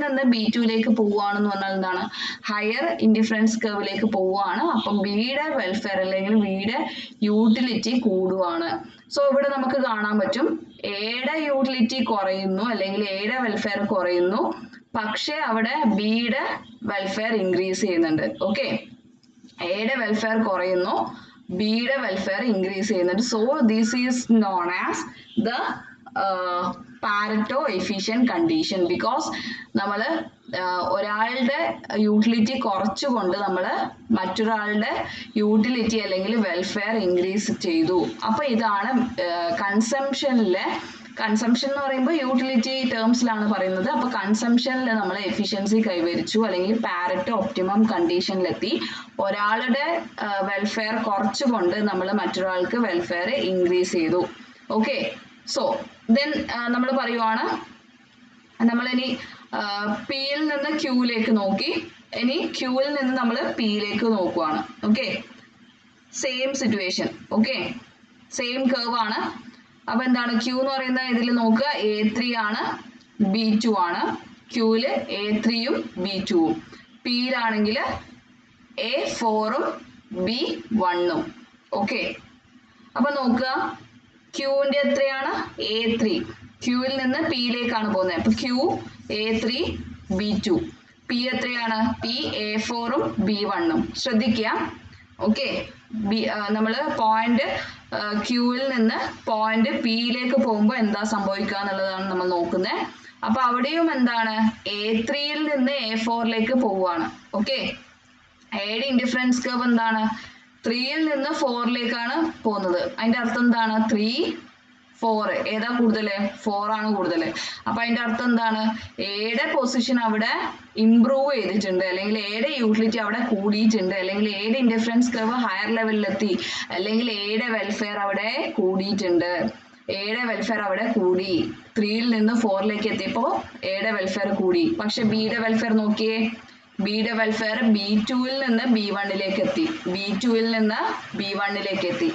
നിന്ന് B2യിലേക്ക് പോവുകയാണെന്ന് പറഞ്ഞാൽ എന്താണ് ഹയർ ഇൻഡിഫറൻസ് കർവിലേക്ക് പോവുകയാണ്. അപ്പം ബിയുടെ വെൽഫെയർ അല്ലെങ്കിൽ ബിയുടെ യൂട്ടിലിറ്റി കൂടുവാണ്. സോ ഇവിടെ നമുക്ക് കാണാൻ പറ്റും എയുടെ യൂട്ടിലിറ്റി കുറയുന്നു അല്ലെങ്കിൽ എയുടെ വെൽഫെയർ കുറയുന്നു, പക്ഷെ അവിടെ ബിയുടെ വെൽഫെയർ ഇൻക്രീസ് ചെയ്യുന്നുണ്ട്. ഓക്കെ, എയുടെ വെൽഫെയർ കുറയുന്നു, ബിയുടെ വെൽഫെയർ ഇൻക്രീസ് ചെയ്യുന്നുണ്ട്. So this is known as the Pareto efficient condition. Because നമ്മൾ ഒരാളുടെ യൂട്ടിലിറ്റി കുറച്ചുകൊണ്ട് നമ്മൾ മറ്റൊരാളുടെ യൂട്ടിലിറ്റി അല്ലെങ്കിൽ വെൽഫെയർ ഇൻക്രീസ് ചെയ്തു. അപ്പൊ ഇതാണ് കൺസംഷനിലെ കൺസംഷൻ എന്ന് പറയുമ്പോൾ യൂട്ടിലിറ്റി ടേംസിലാണ് പറയുന്നത്. അപ്പൊ കൺസംഷനിൽ നമ്മൾ എഫിഷ്യൻസി കൈവരിച്ചു അല്ലെങ്കിൽ പാരറ്റോ ഒപ്റ്റിമം കണ്ടീഷനിലെത്തി. ഒരാളുടെ വെൽഫെയർ കുറച്ചുകൊണ്ട് നമ്മൾ മറ്റൊരാൾക്ക് വെൽഫെയർ ഇൻക്രീസ് ചെയ്തു. ഓക്കെ, സോ ദെൻ നമ്മൾ പറയുവാണ് നമ്മളിനി പിയിൽ നിന്ന് ക്യൂയിലേക്ക് നോക്കി, ഇനി ക്യൂവിൽ നിന്ന് നമ്മൾ പിയിലേക്ക് നോക്കുവാണ്. Okay, same situation. Okay, same curve ആണ്. അപ്പൊ എന്താണ് ക്യൂ എന്ന് പറയുന്ന ഇതിൽ നോക്കുക A3 ആണ്, B2 ആണ്. ക്യൂവില് A3യും B2ഉം, പിയിലാണെങ്കിൽ A4ഉം B1ഉം. ഓക്കെ, അപ്പൊ നോക്കുക ക്യൂവിന്റെ എത്രയാണ് A3, ക്യൂവിൽ നിന്ന് പിയിലേക്കാണ് പോകുന്നത്. അപ്പൊ ക്യൂ A3 B2, പി എത്രയാണ് പി A4ഉം B1ഉം. ശ്രദ്ധിക്കുക. ഓക്കെ, നമ്മൾ പോയിന്റ് ക്യൂവിൽ നിന്ന് പോയിന്റ് പിയിലേക്ക് പോകുമ്പോൾ എന്താ സംഭവിക്കുക എന്നുള്ളതാണ് നമ്മൾ നോക്കുന്നത്. അപ്പൊ അവിടെയും എന്താണ് A3യിൽ നിന്ന് A4ലേക്ക് പോവുകയാണ്. ഓക്കെ, എയുടെ ഇൻഡിഫറൻസ് കർവ് എന്താണ് 3യിൽ നിന്ന് 4ലേക്കാണ് പോകുന്നത്. അതിന്റെ അർത്ഥം എന്താണ് 3, 4 ഏതാ കൂടുതല് 4 ആണ് കൂടുതല്. അപ്പൊ അതിന്റെ അർത്ഥം എന്താണ് എയുടെ പൊസിഷൻ അവിടെ ഇംപ്രൂവ് ചെയ്തിട്ടുണ്ട് അല്ലെങ്കിൽ എയുടെ യൂട്ടിലിറ്റി അവിടെ കൂടിയിട്ടുണ്ട് അല്ലെങ്കിൽ എയുടെ ഇൻഡിഫറൻസ് കർവ് ഹയർ ലെവലിലെത്തി അല്ലെങ്കിൽ എയുടെ വെൽഫെയർ അവിടെ കൂടിയിട്ടുണ്ട്. എയുടെ വെൽഫെയർ അവിടെ കൂടി. 3ൽ നിന്ന് 4ലേക്ക് എത്തിയപ്പോൾ എയുടെ വെൽഫെയർ കൂടി. പക്ഷെ ബിയുടെ വെൽഫെയർ നോക്കിയേ, ബിയുടെ വെൽഫെയർ B2ൽ നിന്ന് B1ലേക്ക് എത്തി, B2ൽ നിന്ന് B1ലേക്ക് എത്തി,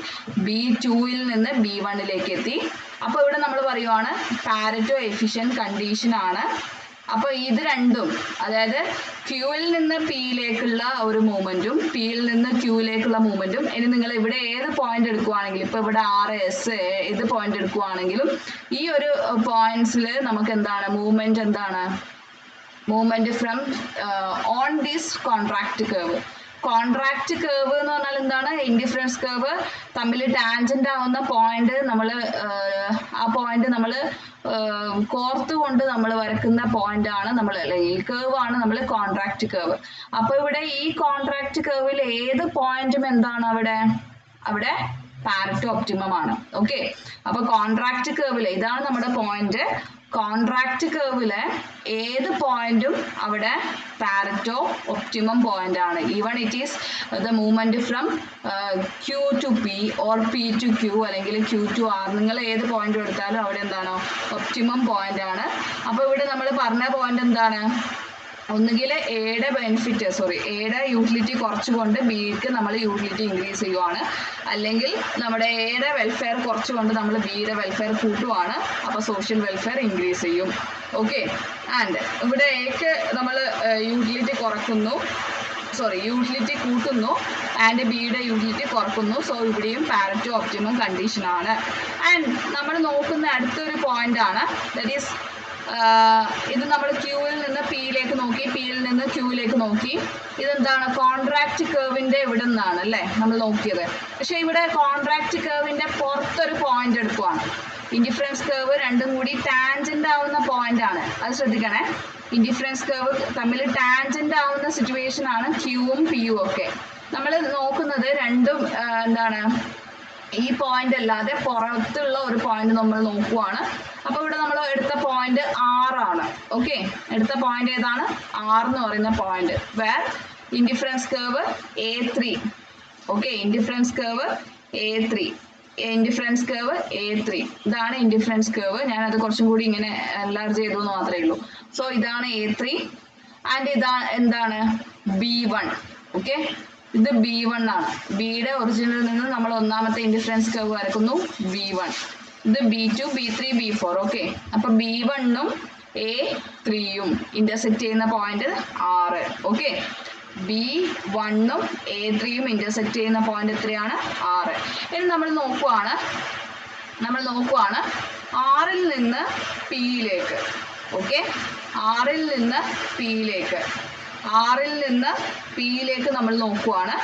B2ൽ നിന്ന് B1ലേക്ക് എത്തി. അപ്പൊ ഇവിടെ നമ്മൾ പറയുവാണ് പാരറ്റോ എഫിഷ്യന്റ് കണ്ടീഷൻ ആണ്. അപ്പൊ ഇത് രണ്ടും, അതായത് ക്യൂവിൽ നിന്ന് പിയിലേക്കുള്ള ഒരു മൂവ്മെന്റും പിയിൽ നിന്ന് ക്യൂയിലേക്കുള്ള മൂവ്മെന്റും, ഇനി നിങ്ങൾ ഇവിടെ ഏത് പോയിന്റ് എടുക്കുവാണെങ്കിലും, ഇപ്പൊ ഇവിടെ RS ഏത് പോയിന്റ് എടുക്കുവാണെങ്കിലും ഈ ഒരു പോയിന്റ്സിൽ നമുക്ക് എന്താണ് മൂവ്മെന്റ്, എന്താണ് movement from on this contract curve. Contract curve എന്ന് പറഞ്ഞാൽ എന്താണ്, ഇൻഡിഫറൻസ് കേർവ് തമ്മിൽ ടാൻജന്റ് ആവുന്ന പോയിന്റ് നമ്മൾ ആ പോയിന്റ് നമ്മൾ കോർത്തുകൊണ്ട് നമ്മൾ വരക്കുന്ന പോയിന്റ് ആണ് നമ്മൾ, അല്ലെങ്കിൽ കേർവ് ആണ് നമ്മൾ കോൺട്രാക്ട് കേർവ്. അപ്പൊ ഇവിടെ ഈ കോൺട്രാക്ട് കേർവിൽ ഏത് പോയിന്റും എന്താണ് അവിടെ പാരറ്റോ ഒപ്റ്റിമം ആണ്. ഓക്കെ, അപ്പൊ കോൺട്രാക്ട് കേർവില് ഇതാണ് നമ്മുടെ പോയിന്റ്. കോൺട്രാക്ട് കേർവില് ഏത് പോയിന്റും അവിടെ പാരറ്റോ ഒപ്റ്റിമം പോയിന്റ് ആണ്. Even it is the movement from Q to P or P to Q അല്ലെങ്കിൽ Q to R, നിങ്ങൾ ഏത് പോയിന്റ് എടുത്താലും അവിടെ എന്താണ് ഒപ്റ്റിമം പോയിന്റ് ആണ്. അപ്പൊ ഇവിടെ നമ്മൾ പറഞ്ഞ പോയിന്റ് എന്താണ്, ഒന്നുകിൽ എയുടെ ബെനിഫിറ്റ്, എയുടെ യൂട്ടിലിറ്റി കുറച്ചുകൊണ്ട് ബിക്ക് നമ്മൾ യൂട്ടിലിറ്റി ഇൻക്രീസ് ചെയ്യുവാണ്, അല്ലെങ്കിൽ നമ്മുടെ എയുടെ വെൽഫെയർ കുറച്ചുകൊണ്ട് നമ്മൾ ബിയുടെ വെൽഫെയർ കൂട്ടുവാണ്. അപ്പോൾ സോഷ്യൽ വെൽഫെയർ ഇൻക്രീസ് ചെയ്യും. ഓക്കെ, ആൻഡ് ഇവിടെ എക്ക് നമ്മൾ യൂട്ടിലിറ്റി കൂട്ടുന്നു ആൻഡ് ബിയുടെ യൂട്ടിലിറ്റി കുറക്കുന്നു. സോ ഇവിടെയും പാരറ്റോ ഒപ്റ്റിമം കണ്ടീഷൻ ആണ്. ആൻഡ് നമ്മൾ നോക്കുന്ന അടുത്തൊരു പോയിന്റ് ആണ്, ദാറ്റ് ഈസ് ഇത് നമ്മൾ ക്യൂവിൽ നിന്ന് പിയിലേക്ക് നോക്കി, പിയിൽ നിന്ന് ക്യൂവിലേക്ക് നോക്കി. ഇതെന്താണ് കോൺട്രാക്ട് കേർവിന്റെ ഇവിടെ നിന്നാണ് അല്ലേ നമ്മൾ നോക്കിയത്. പക്ഷെ ഇവിടെ കോൺട്രാക്ട് കേർവിന്റെ പുറത്തൊരു പോയിന്റ് എടുക്കുവാണ്. ഇൻഡിഫറൻസ് കേർവ് രണ്ടും കൂടി ടാൻജന്റ് ആവുന്ന പോയിന്റ് ആണ്, അത് ശ്രദ്ധിക്കണേ. ഇൻഡിഫറൻസ് കേർവ് തമ്മിൽ ടാൻജന്റ് ആവുന്ന സിറ്റുവേഷൻ ആണ് ക്യൂവും പിയും ഒക്കെ. നമ്മൾ നോക്കുന്നത് രണ്ടും എന്താണ്, ഈ പോയിന്റ് അല്ലാതെ പുറത്തുള്ള ഒരു പോയിന്റ് നമ്മൾ നോക്കുവാണ്. അപ്പൊ ഇവിടെ നമ്മൾ എടുത്ത പോയിന്റ് R ആണ്. ഓക്കെ, എടുത്ത പോയിന്റ് ഏതാണ്, R എന്ന് പറയുന്ന point, where indifference curve A3. Okay, indifference curve A3, indifference curve A3, ഇതാണ് ഇൻഡിഫറൻസ് കേർവ്. ഞാനത് കുറച്ചും കൂടി ഇങ്ങനെ എൻലാർജ് ചെയ്തു എന്ന് മാത്രമേ ഉള്ളൂ. സോ ഇതാണ് A3 ആൻഡ് ഇതാണ് എന്താണ് B1. ഓക്കെ, ഇത് B1 ആണ്. ബിയുടെ ഒറിജിനിൽ നിന്ന് നമ്മൾ ഒന്നാമത്തെ ഇൻഡിഫറൻസ് കർവ് വരക്കുന്നു B1. ഇത് B2, B3, B4. ഓക്കെ, അപ്പൊ B1ഉം A3യും ഇന്റർസെക്ട് ചെയ്യുന്ന പോയിന്റ് 6. ഓക്കെ, B1ഉം A3യും ഇന്റർസെക്ട് ചെയ്യുന്ന പോയിന്റ് എത്രയാണ്, 6. ഇനി നമ്മൾ നോക്കുവാണ് Rൽ നിന്ന് Pയിലേക്ക്. ഓക്കെ, Rൽ നിന്ന് Pയിലേക്ക് നമ്മൾ നോക്കുവാണ്.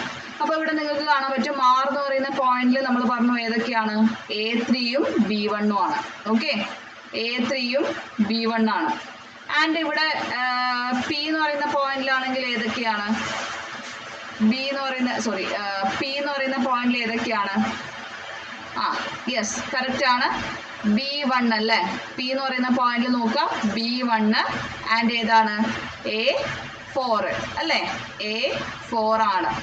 അപ്പൊ ഇവിടെ നിങ്ങൾക്ക് കാണാൻ പറ്റും R എന്ന് പറയുന്ന പോയിന്റിൽ നമ്മൾ പറഞ്ഞു ഏതൊക്കെയാണ്, A3യും B1ഉം ആണ്. ഓക്കെ, A3യും B1 ആണ്. ആൻഡ് ഇവിടെ P എന്ന് പറയുന്ന പോയിന്റിലാണെങ്കിൽ ഏതൊക്കെയാണ്, P എന്ന് പറയുന്ന പോയിന്റിൽ ഏതൊക്കെയാണ്, യെസ് കറക്റ്റ് ആണ്, B1 അല്ലേ. P എന്ന് പറയുന്ന പോയിന്റിൽ നോക്കാം, B1 ആൻഡ് ഏതാണ് A4 അല്ലേ, A4 ആണ്.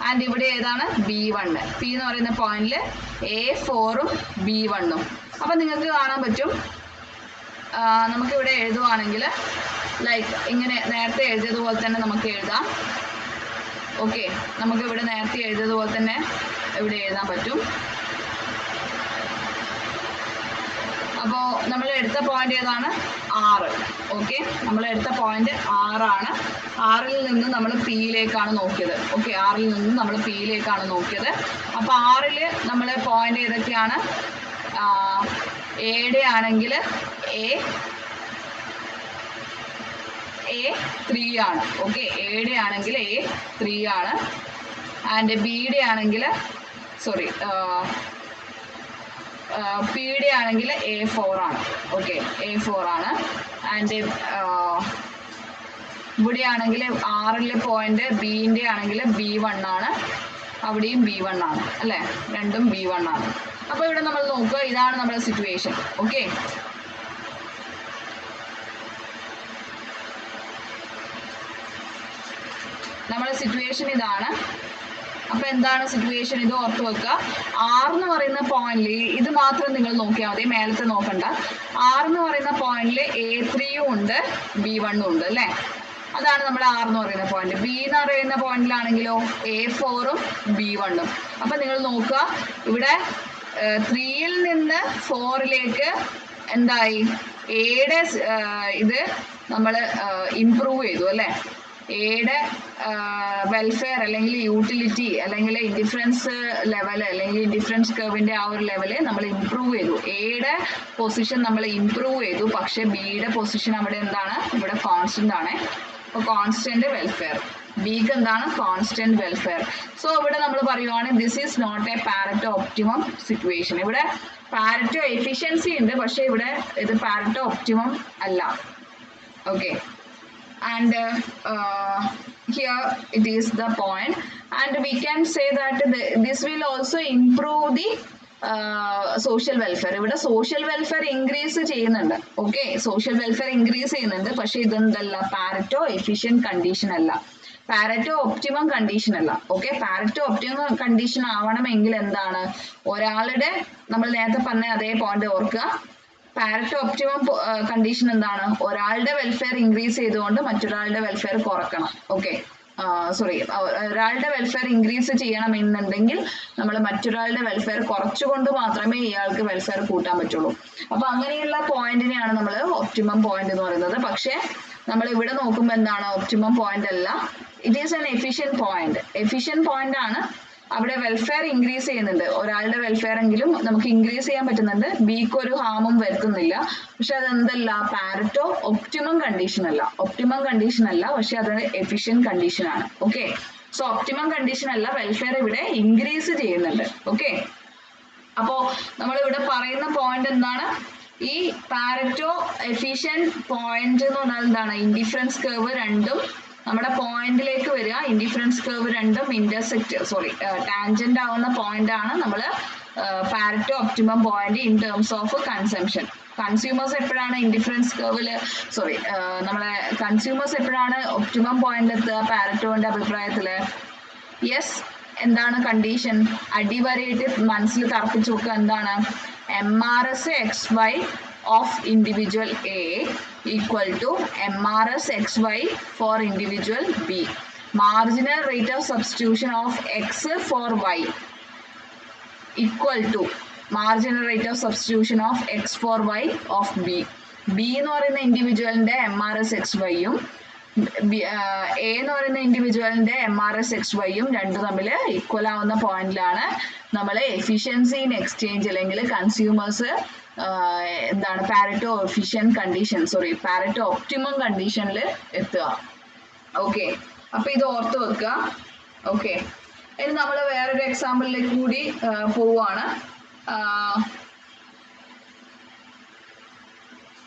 ആൻഡ് ഇവിടെ ഏതാണ് B1. P എന്ന് പറയുന്ന പോയിന്റിൽ A4ഉം B1ഉം. അപ്പൊ നിങ്ങൾക്ക് കാണാൻ പറ്റും, നമുക്കിവിടെ എഴുതുവാണെങ്കിൽ ലൈക്ക് ഇങ്ങനെ നേരത്തെ എഴുതിയതുപോലെ തന്നെ നമുക്ക് എഴുതാം. ഓക്കെ, നമുക്ക് ഇവിടെ നേരത്തെ എഴുതിയതുപോലെ തന്നെ ഇവിടെ എഴുതാൻ പറ്റും. അപ്പോൾ നമ്മൾ എടുത്ത പോയിന്റ് ഏതാണ്, 6. ഓക്കെ, നമ്മൾ എടുത്ത പോയിന്റ് 6 ആണ്. 6ൽ നിന്ന് നമ്മൾ Pയിലേക്കാണ് നോക്കിയത്. ഓക്കെ, 6ൽ നിന്ന് നമ്മൾ Pയിലേക്കാണ് നോക്കിയത്. അപ്പോൾ 6ൽ നമ്മൾ പോയിന്റ് ഏതൊക്കെയാണ്, എയുടെ ആണെങ്കിൽ A3 ആണ്. ഓക്കെ, എയുടെ ആണെങ്കിൽ A3 ആണ്. ആൻഡ് ബിയുടെ ആണെങ്കിൽ പിയുടെ ആണെങ്കിൽ A4 ആണ്. ഓക്കെ, A4 ആണ്. ആൻഡ് ഇവിടെ ആണെങ്കിൽ 6ലെ പോയിന്റ് ബിന്റെ ആണെങ്കിൽ B1 ആണ്, അവിടെയും B1 ആണ് അല്ലേ, രണ്ടും B1 ആണ്. അപ്പൊ ഇവിടെ നമ്മൾ നോക്കുക, ഇതാണ് നമ്മുടെ സിറ്റുവേഷൻ. ഓക്കെ, നമ്മുടെ സിറ്റുവേഷൻ ഇതാണ്. അപ്പൊ എന്താണ് സിറ്റുവേഷൻ? ഇത് ഓർത്ത് വെക്കുക. ആർ എന്ന് പറയുന്ന പോയിന്റിൽ ഇത് മാത്രം നിങ്ങൾ നോക്കിയാൽ മതി, മേലത്തെ നോക്കണ്ട. ആർ എന്ന് പറയുന്ന പോയിന്റിൽ A3യും ഉണ്ട് B1ഉം ഉണ്ട് അല്ലേ? അതാണ് നമ്മുടെ ആർ എന്ന് പറയുന്ന പോയിന്റ്. ബി എന്ന് പറയുന്ന പോയിന്റിലാണെങ്കിലോ A4ഉം B1ഉം. അപ്പൊ നിങ്ങൾ നോക്കുക, ഇവിടെ 3യിൽ നിന്ന് 4ലേക്ക് എന്തായി? എയുടെ ഇത് നമ്മൾ ഇംപ്രൂവ് ചെയ്തു അല്ലേ? എയുടെ വെൽഫെയർ അല്ലെങ്കിൽ യൂട്ടിലിറ്റി അല്ലെങ്കിൽ ഇൻഡിഫറൻസ് ലെവൽ അല്ലെങ്കിൽ ഇൻഡിഫറൻസ് കർവിന്റെ ആ ഒരു ലെവല് നമ്മൾ ഇംപ്രൂവ് ചെയ്തു. എയുടെ പൊസിഷൻ നമ്മൾ ഇംപ്രൂവ് ചെയ്തു, പക്ഷെ ബിയുടെ പൊസിഷൻ അവിടെ എന്താണ്? ഇവിടെ കോൺസ്റ്റന്റ് ആണ്. അപ്പോൾ കോൺസ്റ്റന്റ് വെൽഫെയർ. ബിക്ക് എന്താണ്? Constant welfare. സോ ഇവിടെ നമ്മൾ പറയുവാണ് this is not a Pareto optimum situation. ഇവിടെ പാരറ്റോ എഫിഷ്യൻസി ഉണ്ട്, പക്ഷെ ഇവിടെ ഇത് പാരറ്റോ ഒപ്റ്റിമം അല്ല. Okay, and here it is the point, and we can say that this will also improve the social welfare. ഇവിടെ സോഷ്യൽ വെൽഫെയർ ഇൻക്രീസ് ചെയ്യുന്നുണ്ട്. Okay, social welfare increase ചെയ്യുന്നുണ്ട്, പക്ഷെ ഇതെന്തല്ല? പാരറ്റോ എഫിഷ്യന്റ് കണ്ടീഷൻ അല്ല, Pareto optimum condition അല്ല. Okay, Pareto optimum condition ആവണമെങ്കിൽ എന്താണ്? ഒരാളുടെ, നമ്മൾ നേരത്തെ പറഞ്ഞ അതേ പോയിന്റ് ഓർക്കുക, പാരറ്റോ ഒപ്റ്റിമം കണ്ടീഷൻ എന്താണ്? ഒരാളുടെ വെൽഫെയർ ഇൻക്രീസ് ചെയ്തുകൊണ്ട് മറ്റൊരാളുടെ വെൽഫെയർ കുറക്കണം. ഓക്കെ, ഒരാളുടെ വെൽഫെയർ ഇൻക്രീസ് ചെയ്യണമെന്നുണ്ടെങ്കിൽ നമ്മൾ മറ്റൊരാളുടെ വെൽഫെയർ കുറച്ചുകൊണ്ട് മാത്രമേ ഇയാൾക്ക് വെൽഫെയർ കൂട്ടാൻ പറ്റുള്ളൂ. അപ്പൊ അങ്ങനെയുള്ള പോയിന്റിനെയാണ് നമ്മൾ ഒപ്റ്റിമം പോയിന്റ് എന്ന് പറയുന്നത്. പക്ഷെ നമ്മൾ ഇവിടെ നോക്കുമ്പോൾ എന്താണ്? ഒപ്റ്റിമം പോയിന്റ് അല്ല, it is N efficient point. Efficient point ആണ്. അവിടെ വെൽഫെയർ ഇൻക്രീസ് ചെയ്യുന്നുണ്ട്, ഒരാളുടെ വെൽഫെയർ എങ്കിലും നമുക്ക് ഇൻക്രീസ് ചെയ്യാൻ പറ്റുന്നുണ്ട്, ബിക്ക് ഒരു ഹാമും വരുത്തുന്നില്ല. പക്ഷെ അതെന്തല്ല? പാരറ്റോ ഒപ്റ്റിമം കണ്ടീഷൻ അല്ല, ഒപ്റ്റിമം കണ്ടീഷൻ അല്ല, പക്ഷെ അത് എഫിഷ്യന്റ് കണ്ടീഷൻ ആണ്. ഓക്കെ, സോ ഒപ്റ്റിമം കണ്ടീഷൻ അല്ല, വെൽഫെയർ ഇവിടെ ഇൻക്രീസ് ചെയ്യുന്നുണ്ട്. ഓക്കെ, അപ്പോ നമ്മൾ ഇവിടെ പറയുന്ന പോയിന്റ് എന്താണ്? ഈ പാരറ്റോ എഫിഷ്യന്റ് പോയിന്റ് എന്ന് പറഞ്ഞാൽ എന്താണ്? ഇൻഡിഫറൻസ് കർവ് രണ്ടും നമ്മുടെ പോയിന്റിലേക്ക് വരിക, ഇൻഡിഫറൻസ് കർവ് രണ്ടും ടാൻജന്റ് ആവുന്ന പോയിന്റ് ആണ് നമ്മൾ Pareto optimum point in terms of consumption. Consumers എപ്പോഴാണ് ഇൻഡിഫറൻസ് കർവില് നമ്മളെ കൺസ്യൂമേഴ്സ് എപ്പോഴാണ് ഒപ്റ്റിമം പോയിന്റ് എത്തുക പാരറ്റോന്റെ അഭിപ്രായത്തില്? യെസ്, എന്താണ് കണ്ടീഷൻ? അടിവരയിട്ട് മനസ്സിൽ തറപ്പിച്ചു നോക്കുക. എന്താണ്? MRS XY of individual A equal to MRS XY for individual B. Marginal rate of substitution of X for Y equal to marginal rate of substitution of X for Y of B. B എന്ന് പറയുന്ന ഇൻഡിവിജ്വലിന്റെ MRS XY യും A എന്ന് പറയുന്ന ഇൻഡിവിജ്വലിന്റെ MRS XY യും രണ്ടും തമ്മിൽ equal ആവുന്ന പോയിന്റിലാണ് നമ്മൾ എഫിഷ്യൻസി ഇൻ എക്സ്ചേഞ്ച് അല്ലെങ്കിൽ കൺസ്യൂമേഴ്സ് എന്താണ് Pareto efficient condition Pareto optimum കണ്ടീഷനിൽ എത്തുക. ഓക്കെ, അപ്പൊ ഇത് ഓർത്ത് വെക്കുക. ഓക്കെ, ഇനി നമ്മൾ വേറൊരു എക്സാമ്പിളിലേക്ക് കൂടി പോവുകയാണ്.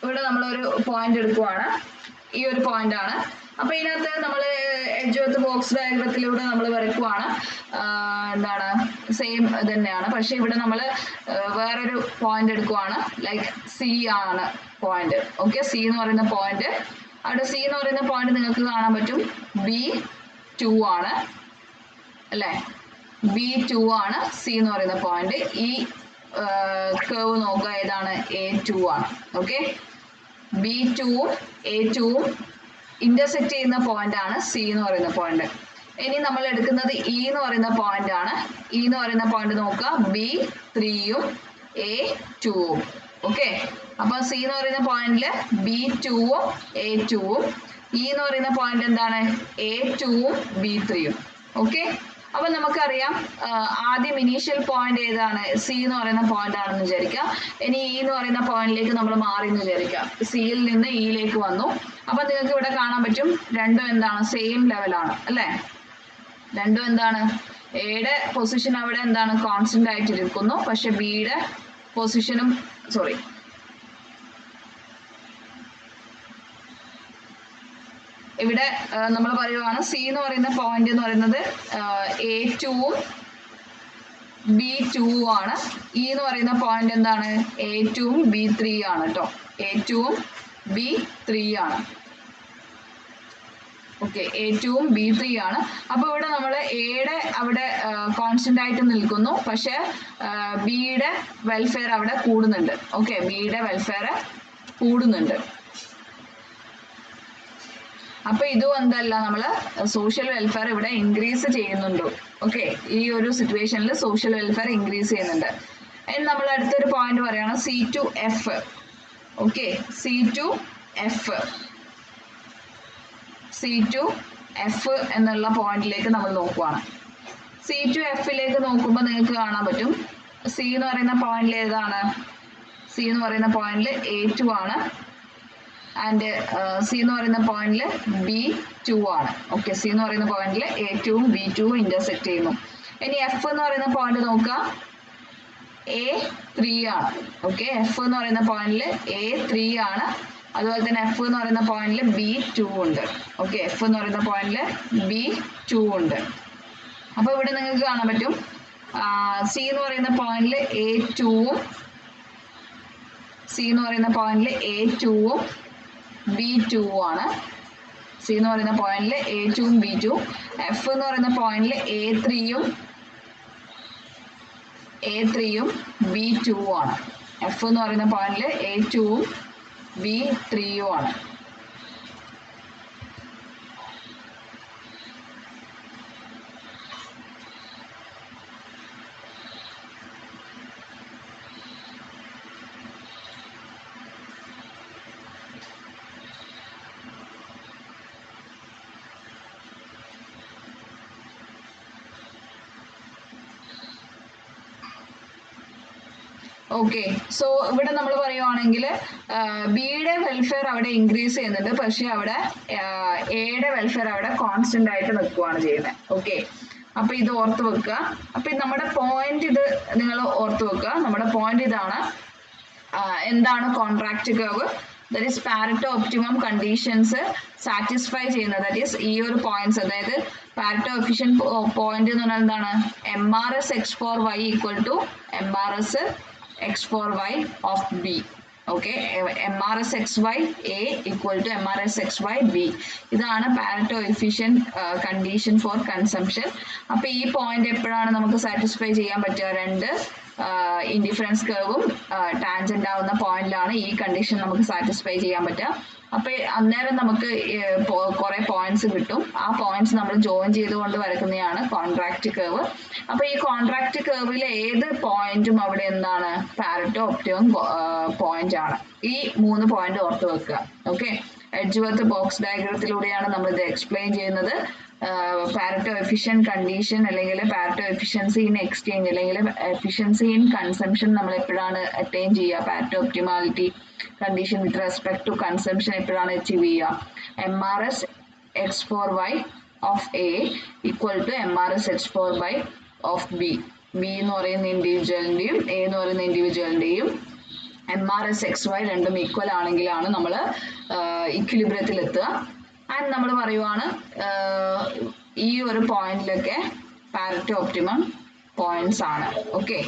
ഇവിടെ നമ്മളൊരു പോയിന്റ് എടുക്കുവാണ്, ഈ ഒരു പോയിന്റ് ആണ്. അപ്പൊ ഇതിനകത്ത് നമ്മൾ എഡ്ജ് വിത്ത് ബോക്സ് ഡയഗ്രത്തിലൂടെ നമ്മൾ വരയ്ക്കുവാണ്. എന്താണ്? സെയിം തന്നെയാണ്, പക്ഷെ ഇവിടെ നമ്മൾ വേറൊരു പോയിന്റ് എടുക്കുവാണ്. ലൈക്ക് സി ആണ് പോയിന്റ്. ഓക്കെ, സി എന്ന് പറയുന്ന പോയിന്റ്, അവിടെ സി എന്ന് പറയുന്ന പോയിന്റ് നിങ്ങൾക്ക് കാണാൻ പറ്റും B2 ആണ് അല്ലെ? B2 ആണ് സി എന്ന് പറയുന്ന പോയിന്റ്. ഈ കർവ് നോക്കുക, ഏതാണ്? A2 ആണ്. ഓക്കെ, B2ഉം A2ഉം ഇന്റർസെക്ട് ചെയ്യുന്ന പോയിന്റ് ആണ് സി എന്ന് പറയുന്ന പോയിന്റ്. ഇനി നമ്മൾ എടുക്കുന്നത് ഇ എന്ന് പറയുന്ന പോയിന്റ് ആണ്. ഇ എന്ന് പറയുന്ന പോയിന്റ് നോക്കുക, B3യും A2ഉം. ഓക്കെ, അപ്പൊ സി എന്ന് പറയുന്ന പോയിന്റില് B2ഉം A2ഉം, ഇ എന്ന് പറയുന്ന പോയിന്റ് എന്താണ്? A2ഉം B3യും. ഓക്കെ, അപ്പൊ നമുക്കറിയാം ആദ്യം ഇനീഷ്യൽ പോയിന്റ് ഏതാണ്? സി എന്ന് പറയുന്ന പോയിന്റ് ആണെന്ന് വിചാരിക്കുക. ഇനി ഇ എന്ന് പറയുന്ന പോയിന്റിലേക്ക് നമ്മൾ മാറി എന്ന് വിചാരിക്കുക. സിയിൽ നിന്ന് ഇയിലേക്ക് വന്നു. അപ്പൊ നിങ്ങൾക്ക് ഇവിടെ കാണാൻ പറ്റും രണ്ടും എന്താണ്? സെയിം ലെവലാണ് അല്ലെ? രണ്ടും എന്താണ്? എയുടെ പൊസിഷൻ അവിടെ എന്താണ്? കോൺസ്റ്റന്റ് ആയിട്ടിരിക്കുന്നു, പക്ഷെ ബിയുടെ പൊസിഷനും ഇവിടെ നമ്മൾ പറയുവാണ് സി എന്ന് പറയുന്ന പോയിന്റ് എന്ന് പറയുന്നത് A2ഉം B2ഉം ആണ്. ഇ എന്ന് പറയുന്ന പോയിന്റ് എന്താണ്? A2ഉം B3 ആണ് കേട്ടോ. A2ഉം B3 ആണ്. ഓക്കെ, A2ഉം B3 ആണ്. അപ്പൊ ഇവിടെ നമ്മൾ എയുടെ അവിടെ കോൺസ്റ്റന്റ് ആയിട്ട് നിൽക്കുന്നു, പക്ഷെ ബിയുടെ വെൽഫെയർ അവിടെ കൂടുന്നുണ്ട്. ഓക്കെ, ബിയുടെ വെൽഫെയർ കൂടുന്നുണ്ട്. അപ്പൊ ഇതും എന്തല്ല, നമ്മള് സോഷ്യൽ വെൽഫെയർ ഇവിടെ ഇൻക്രീസ് ചെയ്യുന്നുണ്ട്. ഓക്കെ, ഈ ഒരു സിറ്റുവേഷനിൽ സോഷ്യൽ വെൽഫെയർ ഇൻക്രീസ് ചെയ്യുന്നുണ്ട്. ഇനി നമ്മൾ അടുത്തൊരു പോയിന്റ് പറയാണ് C2F. ഓക്കെ, C2F എന്നുള്ള പോയിന്റിലേക്ക് നമ്മൾ നോക്കുവാണ്. C2Fലേക്ക് നോക്കുമ്പോൾ നിങ്ങൾക്ക് കാണാൻ പറ്റും, സി എന്ന് പറയുന്ന പോയിന്റിൽ ഏതാണ്? സി എന്ന് പറയുന്ന പോയിന്റിൽ A2 ആണ്, ആൻഡ് സി എന്ന് പറയുന്ന പോയിന്റിൽ B2 ആണ്. ഓക്കെ, സി എന്ന് പറയുന്ന പോയിന്റിൽ A2ഉം B2ഉം ഇന്റർസെക്ട് ചെയ്യുന്നു. ഇനി എഫ് എന്ന് പറയുന്ന പോയിന്റ് നോക്കുക, A3 ആണ്. ഓക്കെ, എഫ് എന്ന് പറയുന്ന പോയിന്റിൽ A3 ആണ്. അതുപോലെ തന്നെ എഫ് എന്ന് പറയുന്ന പോയിന്റിൽ B2 ഉണ്ട്. ഓക്കെ, എഫ് എന്ന് പറയുന്ന പോയിന്റിൽ B2 ഉണ്ട്. അപ്പൊ ഇവിടെ നിങ്ങൾക്ക് കാണാൻ പറ്റും, സി എന്ന് പറയുന്ന പോയിന്റിൽ A2ഉം B2 ആണ്. സി എന്ന് പറയുന്ന പോയിന്റിൽ A2ഉം B2ഉം. എഫ് എന്ന് പറയുന്ന പോയിന്റിൽ A3യും B2 ആണ്. എഫ് എന്ന് പറയുന്ന പോയിന്റിൽ A2ഉം B3യും ആണ്. ഓക്കെ, സോ ഇവിടെ നമ്മൾ പറയുവാണെങ്കിൽ ബിയുടെ വെൽഫെയർ അവിടെ ഇൻക്രീസ് ചെയ്യുന്നുണ്ട്, പക്ഷെ അവിടെ എയുടെ വെൽഫെയർ അവിടെ കോൺസ്റ്റന്റ് ആയിട്ട് നിൽക്കുകയാണ് ചെയ്യുന്നത്. ഓക്കെ, അപ്പൊ ഇത് ഓർത്ത് വെക്കുക. അപ്പൊ നമ്മുടെ പോയിന്റ് ഇത് നിങ്ങൾ ഓർത്ത് വെക്കുക. നമ്മുടെ പോയിന്റ് ഇതാണ്. എന്താണ് contract curve? That is Pareto optimum conditions satisfy ചെയ്യുന്നത്. ദാറ്റ് ഈസ് ഈ ഒരു പോയിന്റ്സ്, അതായത് പാരറ്റോ എഫിഷ്യൻ പോയിന്റ് എന്ന് പറഞ്ഞാൽ എന്താണ്? MRS X4Y equal to MRS X4Y of B. Okay, MRS XY A equal to MRS XY B. ഇതാണ് Pareto efficient condition for consumption. അപ്പൊ ഈ പോയിന്റ് എപ്പോഴാണ് നമുക്ക് സാറ്റിസ്ഫൈ ചെയ്യാൻ പറ്റുക? രണ്ട് ഇൻഡിഫറൻസ് കർവും ടാൻജന്റ് ആവുന്ന പോയിന്റിലാണ് ഈ കണ്ടീഷൻ നമുക്ക് സാറ്റിസ്ഫൈ ചെയ്യാൻ പറ്റുക. അപ്പൊ അന്നേരം നമുക്ക് കുറെ പോയിന്റ്സ് കിട്ടും. ആ പോയിന്റ്സ് നമ്മൾ ജോയിൻ ചെയ്തുകൊണ്ട് വരയ്ക്കുന്നതാണ് കോൺട്രാക്റ്റ് കർവ്. അപ്പൊ ഈ കോൺട്രാക്റ്റ് കർവിലെ ഏത് പോയിന്റും അവിടെ എന്താണ്? പാരറ്റോ ഒപ്റ്റിമം പോയിന്റ് ആണ്. ഈ 3 പോയിന്റ് ഓർത്ത് വെക്കുക. ഓക്കെ, എഡ്ജ്വർത്ത് ബോക്സ് ഡയഗ്രത്തിലൂടെയാണ് നമ്മൾ ഇത് എക്സ്പ്ലെയിൻ ചെയ്യുന്നത്. പാരറ്റോ എഫിഷ്യൻ കണ്ടീഷൻ അല്ലെങ്കിൽ പാരറ്റോ എഫിഷ്യൻസി ഇൻ എക്സ്ചേഞ്ച് അല്ലെങ്കിൽ എഫിഷ്യൻസി ഇൻ കൺസംഷൻ നമ്മൾ എപ്പോഴാണ് അറ്റൈൻ ചെയ്യുക? Pareto optimality condition with respect to consumption എപ്പോഴാണ് അച്ചീവ് ചെയ്യുക? MRS X4Y of A equal to MRS X4Y of B. B എന്ന് പറയുന്ന ഇൻഡിവിജ്വലിന്റെയും A എന്ന് പറയുന്ന ഇൻഡിവിജ്വലിന്റെയും MRS XY രണ്ടും ഈക്വൽ ആണെങ്കിലാണ് നമ്മൾ ഇക്വിലിബ്രിയത്തിൽ എത്തുക. ആൻഡ് നമ്മൾ പറയുവാണ് ഈ ഒരു പോയിന്റിലൊക്കെ പാരറ്റോ ഒപ്റ്റിമം പോയിന്റ്സ് ആണ്. ഓക്കെ.